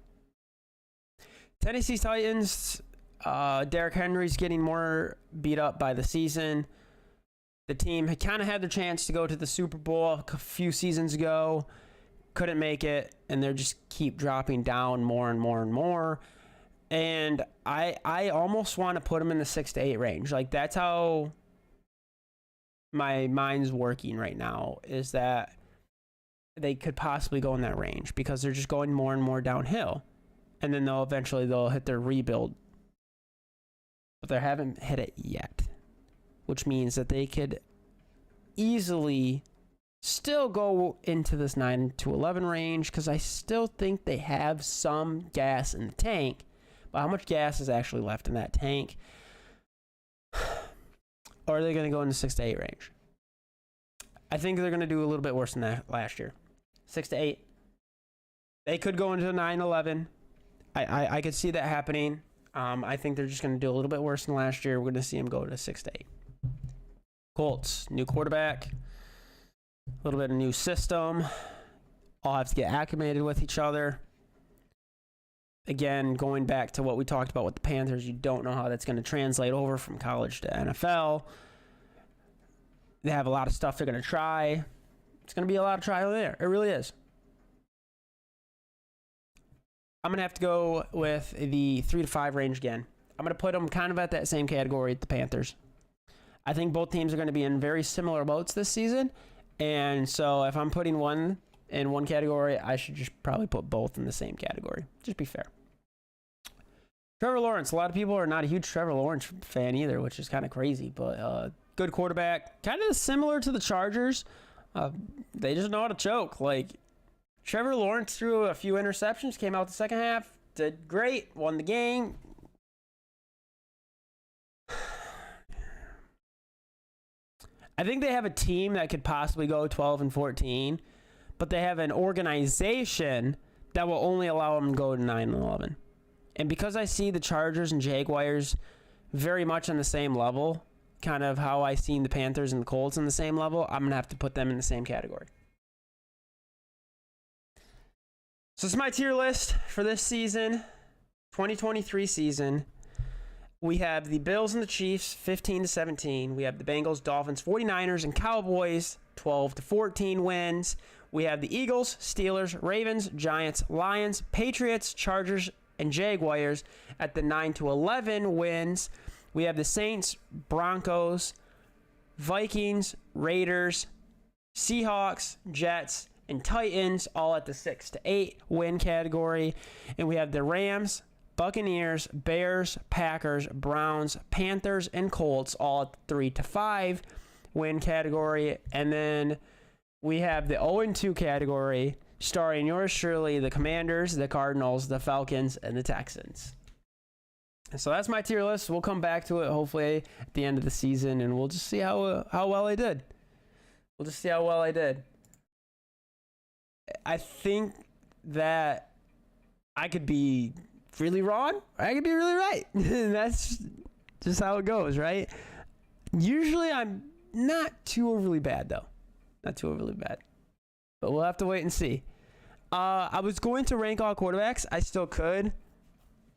Tennessee Titans, Derrick Henry's getting more beat up by the season. The team had kind of had the chance to go to the Super Bowl a few seasons ago. Couldn't make it, and they just keep dropping down more and more and more. And I almost want to put them in the 6-8 range. Like, that's how my mind's working right now, is that they could possibly go in that range because they're just going more and more downhill. And then they'll hit their rebuild. But they haven't hit it yet, which means that they could easily still go into this 9 to 11 range because I still think they have some gas in the tank. But how much gas is actually left in that tank? Or are they going to go into 6 to 8 range? I think they're going to do a little bit worse than that last year. 6 to 8. They could go into 9-11. I could see that happening. I think they're just going to do a little bit worse than last year. We're going to see them go to 6 to 8. Colts, new quarterback, a little bit of new system. All have to get acclimated with each other. Again, going back to what we talked about with the Panthers, you don't know how that's going to translate over from college to NFL. They have a lot of stuff they're going to try. It's going to be a lot of trial there. It really is. I'm going to have to go with the 3 to 5 range again. I'm going to put them kind of at that same category at the Panthers. I think both teams are going to be in very similar boats this season. And so if I'm putting one in one category, I should just probably put both in the same category. Just be fair. Trevor Lawrence. A lot of people are not a huge Trevor Lawrence fan either, which is kind of crazy. But good quarterback. Kind of similar to the Chargers. They just know how to choke. Like, Trevor Lawrence threw a few interceptions, came out the second half, did great, won the game. I think they have a team that could possibly go 12-14, but they have an organization that will only allow them to go to 9-11. And because I see the Chargers and Jaguars very much on the same level, kind of how I seen the Panthers and the Colts on the same level, I'm going to have to put them in the same category. So this is my tier list for this season, 2023 season. We have the Bills and the Chiefs, 15-17. We have the Bengals, Dolphins, 49ers, and Cowboys, 12-14 wins. We have the Eagles, Steelers, Ravens, Giants, Lions, Patriots, Chargers, and Jaguars at the 9-11 wins. We have the Saints, Broncos, Vikings, Raiders, Seahawks, Jets, and Titans all at the 6 to 8 win category. And we have the Rams, Buccaneers, Bears, Packers, Browns, Panthers, and Colts all at the 3 to 5 win category. And then we have the 0-2 category, starring yours truly, the Commanders, the Cardinals, the Falcons, and the Texans. So that's my tier list. We'll come back to it hopefully at the end of the season, and we'll just see how well I did. We'll just see how well I did. I think that I could be really wrong, or I could be really right. That's just how it goes, right? Usually I'm not too overly bad, though. Not too overly bad. But we'll have to wait and see. I was going to rank all quarterbacks. I still could.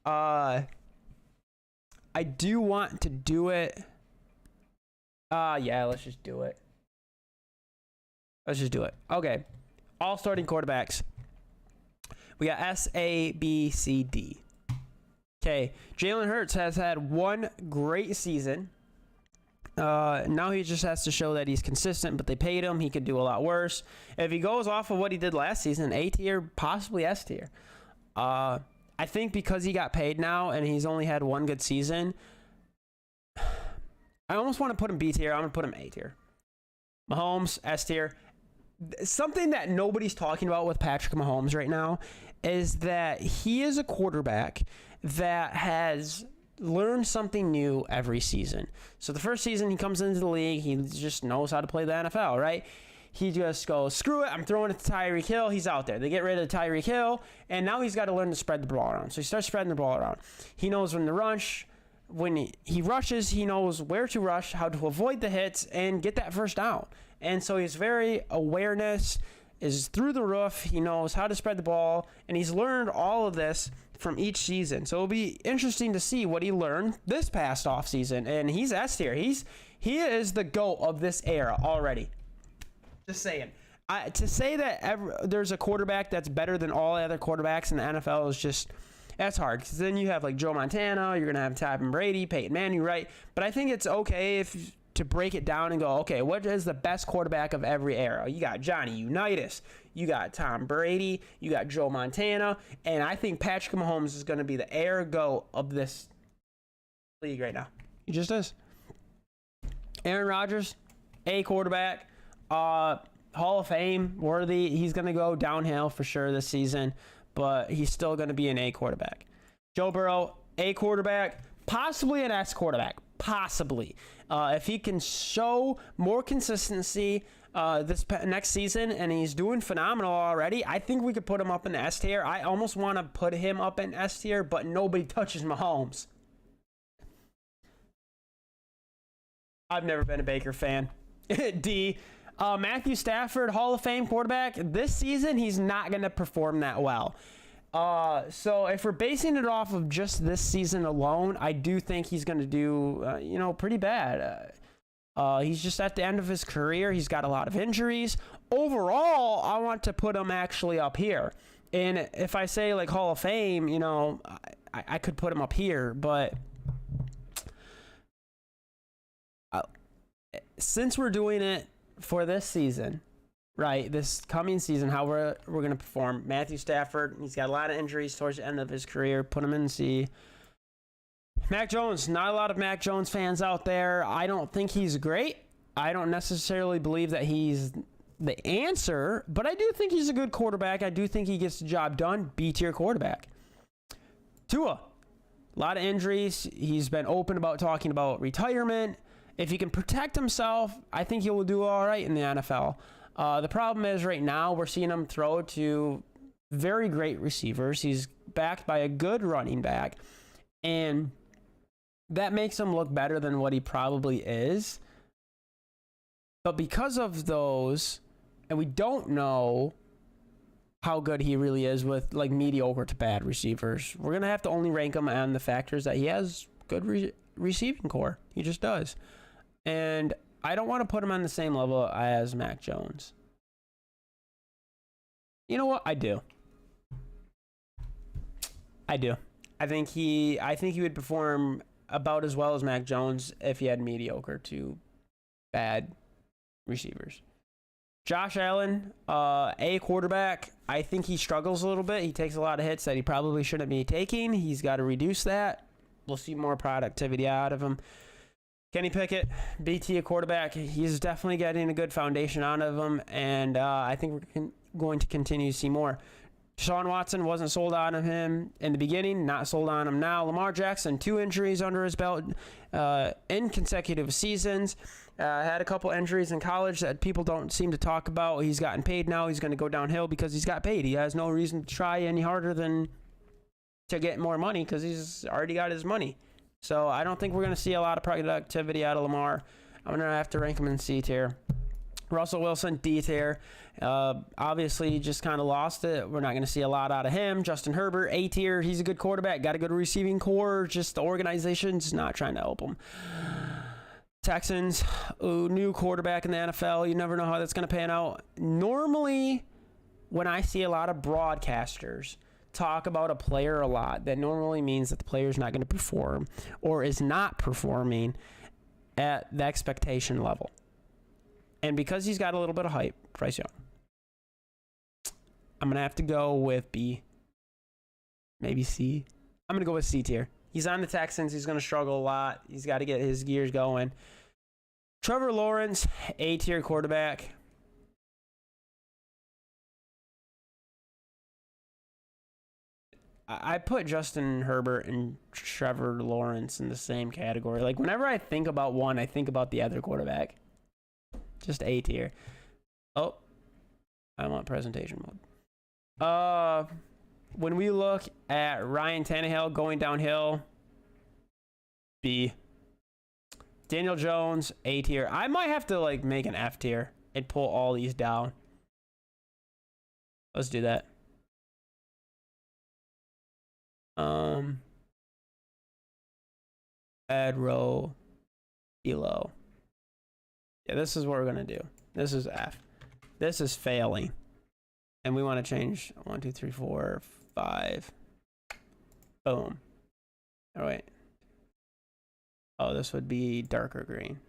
I do want to do it. Yeah, let's just do it. Let's just do it. Okay. All starting quarterbacks. We got S, A, B, C, D. Okay. Jalen Hurts has had one great season. Now he just has to show that he's consistent, but they paid him. He could do a lot worse. If he goes off of what he did last season, A tier, possibly S tier. I think because he got paid now and he's only had one good season, I almost want to put him B tier. I'm going to put him A tier. Mahomes, S tier. Something that nobody's talking about with Patrick Mahomes right now is that he is a quarterback that has learned something new every season. So the first season he comes into the league, he just knows how to play the NFL, right? He just goes, screw it, I'm throwing it to Tyreek Hill. He's out there. They get rid of Tyreek Hill, and now he's got to learn to spread the ball around. So he starts spreading the ball around. He knows when to rush. When he rushes, he knows where to rush, how to avoid the hits, and get that first down. And so his awareness is through the roof. He knows how to spread the ball, and he's learned all of this from each season. So it'll be interesting to see what he learned this past offseason. And he's S tier. He is the GOAT of this era already. Just saying. To say that there's a quarterback that's better than all other quarterbacks in the NFL is just, that's hard. Because then you have like Joe Montana, you're going to have Tom Brady, Peyton Manning, right? But I think it's okay to break it down and go, okay, what is the best quarterback of every era? You got Johnny Unitas, you got Tom Brady, you got Joe Montana, and I think Patrick Mahomes is going to be the air GOAT of this league right now. He just is. Aaron Rodgers, A quarterback. Hall of Fame worthy. He's going to go downhill for sure this season, but he's still going to be an A quarterback. Joe Burrow, A quarterback, possibly an S quarterback. Possibly. If he can show more consistency this next season, and he's doing phenomenal already, I think we could put him up in the S tier. I almost want to put him up in S tier, but nobody touches Mahomes. I've never been a Baker fan. D. Matthew Stafford, Hall of Fame quarterback. This season, he's not going to perform that well. So if we're basing it off of just this season alone, I do think he's going to do, pretty bad. He's just at the end of his career. He's got a lot of injuries. Overall, I want to put him actually up here. And if I say like Hall of Fame, I could put him up here, but since we're doing it for this season, right, this coming season, how we're going to perform, Matthew Stafford, he's got a lot of injuries towards the end of his career. Put him in C. Mac Jones, not a lot of Mac Jones fans out there. I don't think he's great. I don't necessarily believe that he's the answer, but I do think he's a good quarterback. I do think he gets the job done. B-tier quarterback. Tua, a lot of injuries. He's been open about talking about retirement. If he can protect himself, I think he will do all right in the NFL. The problem is right now we're seeing him throw to very great receivers. He's backed by a good running back, and that makes him look better than what he probably is. But because of those, and we don't know how good he really is with like mediocre to bad receivers, we're going to have to only rank him on the factors that he has good receiving core. He just does. And I don't want to put him on the same level as Mac Jones. You know what? I do. I think he would perform about as well as Mac Jones if he had mediocre to bad receivers. Josh Allen, A quarterback. I think he struggles a little bit. He takes a lot of hits that he probably shouldn't be taking. He's got to reduce that. We'll see more productivity out of him. Kenny Pickett, BT, a quarterback. He's definitely getting a good foundation out of him, and I think we're going to continue to see more. Deshaun Watson, wasn't sold on him in the beginning, not sold on him now. Lamar Jackson, 2 injuries under his belt in consecutive seasons. Had a couple injuries in college that people don't seem to talk about. He's gotten paid now. He's going to go downhill because he's got paid. He has no reason to try any harder than to get more money because he's already got his money. So I don't think we're going to see a lot of productivity out of Lamar. I'm going to have to rank him in C tier. Russell Wilson, D tier. Obviously, he just kind of lost it. We're not going to see a lot out of him. Justin Herbert, A tier. He's a good quarterback. Got a good receiving core. Just the organization's not trying to help him. Texans, new quarterback in the NFL. You never know how that's going to pan out. Normally, when I see a lot of broadcasters talk about a player a lot, that normally means that the player's not going to perform or is not performing at the expectation level. And because he's got a little bit of hype, Bryce Young, I'm going to have to go with B, maybe C. I'm going to go with C tier. He's on the Texans. He's going to struggle a lot. He's got to get his gears going. Trevor Lawrence, A tier quarterback. I put Justin Herbert and Trevor Lawrence in the same category. Like, whenever I think about one, I think about the other quarterback. Just A tier. Oh, I want presentation mode. When we look at Ryan Tannehill going downhill, B. Daniel Jones, A tier. I might have to like make an F tier and pull all these down. Let's do that. Add row below. Yeah, this is what we're gonna do. This is F. This is failing. And we want to change 1, 2, 3, 4, 5. Boom. Oh, wait. Oh, this would be darker green.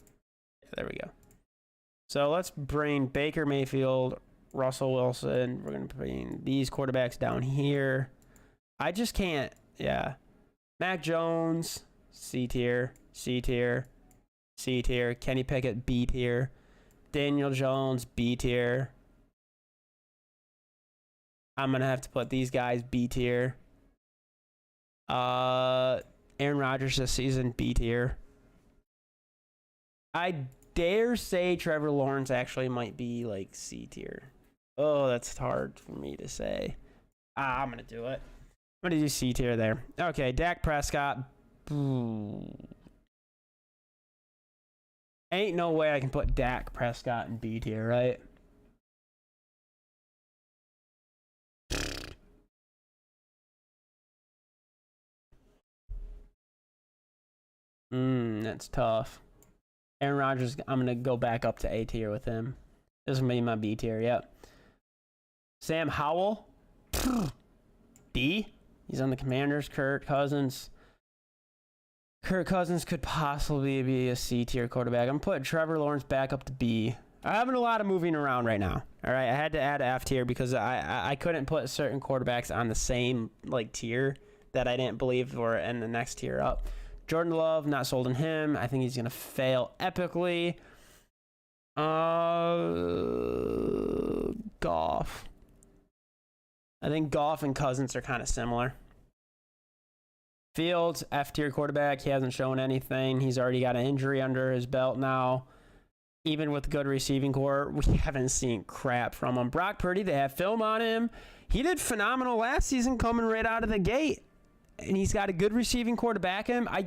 Yeah, there we go. So let's bring Baker Mayfield, Russell Wilson. We're going to bring these quarterbacks down here. I just can't. Yeah. Mac Jones, C tier, C tier, C tier. Kenny Pickett, B tier. Daniel Jones, B tier. I'm going to have to put these guys B tier. Aaron Rodgers this season, B tier. I dare say Trevor Lawrence actually might be like C tier. Oh, that's hard for me to say. I'm going to do it. I'm going to do C tier there. Okay, Dak Prescott. Ain't no way I can put Dak Prescott in B tier, right? That's tough. Aaron Rodgers, I'm going to go back up to A tier with him. This is going to be my B tier, yep. Sam Howell, D. He's on the Commanders. Kirk Cousins. Kirk Cousins could possibly be a C tier quarterback. I'm putting Trevor Lawrence back up to B. I'm having a lot of moving around right now. All right, I had to add F tier because I couldn't put certain quarterbacks on the same like tier that I didn't believe were in the next tier up. Jordan Love, not sold on him. I think he's gonna fail epically. Goff. I think Goff and Cousins are kind of similar. Fields, F tier quarterback. He hasn't shown anything. He's already got an injury under his belt now. Even with good receiving core, we haven't seen crap from him. Brock Purdy, they have film on him. He did phenomenal last season coming right out of the gate. And he's got a good receiving core to back him. I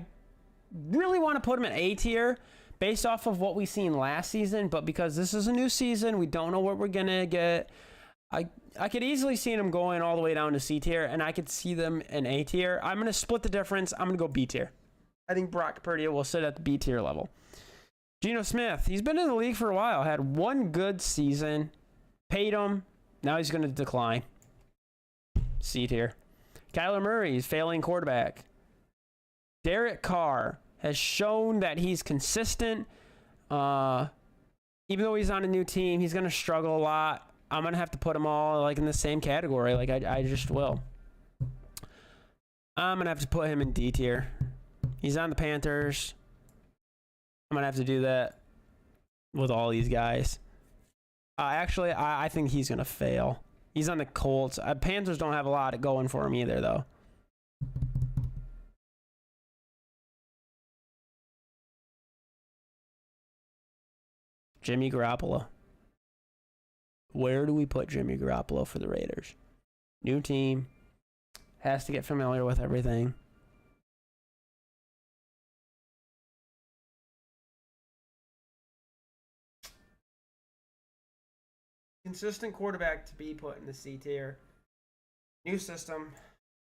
really want to put him in A tier based off of what we've seen last season. But because this is a new season, we don't know what we're going to get. I could easily see them going all the way down to C tier, and I could see them in A tier. I'm going to split the difference. I'm going to go B tier. I think Brock Purdy will sit at the B tier level. Geno Smith, he's been in the league for a while. Had one good season. Paid him. Now he's going to decline. C tier. Kyler Murray, he's failing quarterback. Derek Carr has shown that he's consistent. Even though he's on a new team, he's going to struggle a lot. I'm going to have to put them all like in the same category. Like I just will. I'm going to have to put him in D tier. He's on the Panthers. I'm going to have to do that with all these guys. Actually, I think he's going to fail. He's on the Colts. Panthers don't have a lot going for him either, though. Jimmy Garoppolo. Where do we put Jimmy Garoppolo for the Raiders? New team. Has to get familiar with everything. Consistent quarterback to be put in the C tier. New system.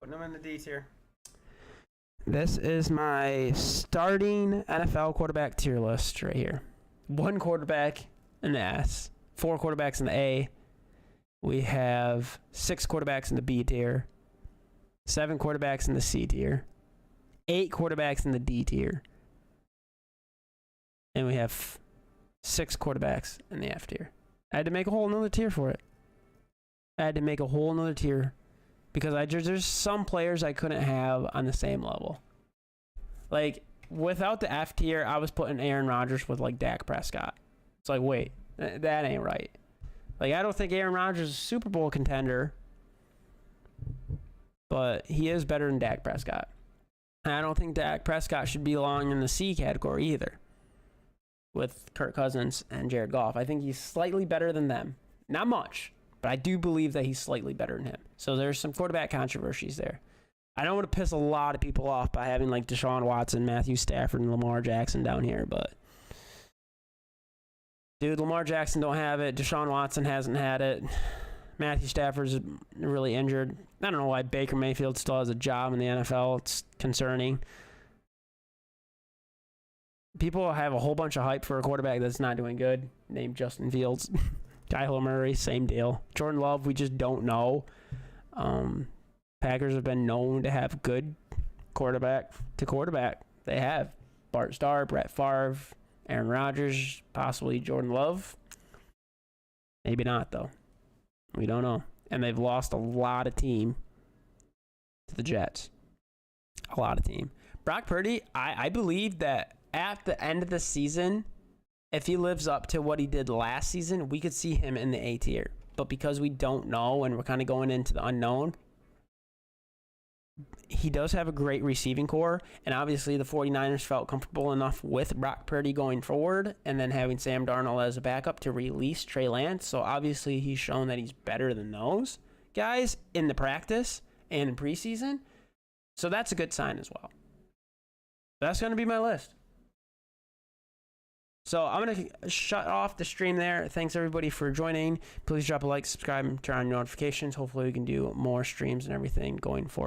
Putting him in the D tier. This is my starting NFL quarterback tier list right here. 1 quarterback in the S. 4 quarterbacks in the A. We have 6 quarterbacks in the B tier. 7 quarterbacks in the C tier. 8 quarterbacks in the D tier. And we have 6 quarterbacks in the F tier. I had to make a whole nother tier for it. I had to make a whole nother tier because there's some players I couldn't have on the same level. Like, without the F tier, I was putting Aaron Rodgers with, like, Dak Prescott. It's like, wait, that ain't right. Like, I don't think Aaron Rodgers is a Super Bowl contender, but he is better than Dak Prescott. And I don't think Dak Prescott should belong in the C category either with Kirk Cousins and Jared Goff. I think he's slightly better than them. Not much, but I do believe that he's slightly better than him. So there's some quarterback controversies there. I don't want to piss a lot of people off by having like Deshaun Watson, Matthew Stafford, and Lamar Jackson down here, but dude, Lamar Jackson don't have it. Deshaun Watson hasn't had it. Matthew Stafford's really injured. I don't know why Baker Mayfield still has a job in the NFL. It's concerning. People have a whole bunch of hype for a quarterback that's not doing good, named Justin Fields. Kyler Murray, same deal. Jordan Love, we just don't know. Packers have been known to have good quarterback to quarterback. They have Bart Starr, Brett Favre, Aaron Rodgers, possibly Jordan Love. Maybe not, though. We don't know. And they've lost a lot of team to the Jets. A lot of team. Brock Purdy, I believe that at the end of the season, if he lives up to what he did last season, we could see him in the A tier. But because we don't know and we're kind of going into the unknown, he does have a great receiving core. And obviously the 49ers felt comfortable enough with Brock Purdy going forward and then having Sam Darnold as a backup to release Trey Lance. So obviously he's shown that he's better than those guys in the practice and in preseason. So that's a good sign as well. That's going to be my list. So I'm going to shut off the stream there. Thanks, everybody, for joining. Please drop a like, subscribe, and turn on notifications. Hopefully we can do more streams and everything going forward.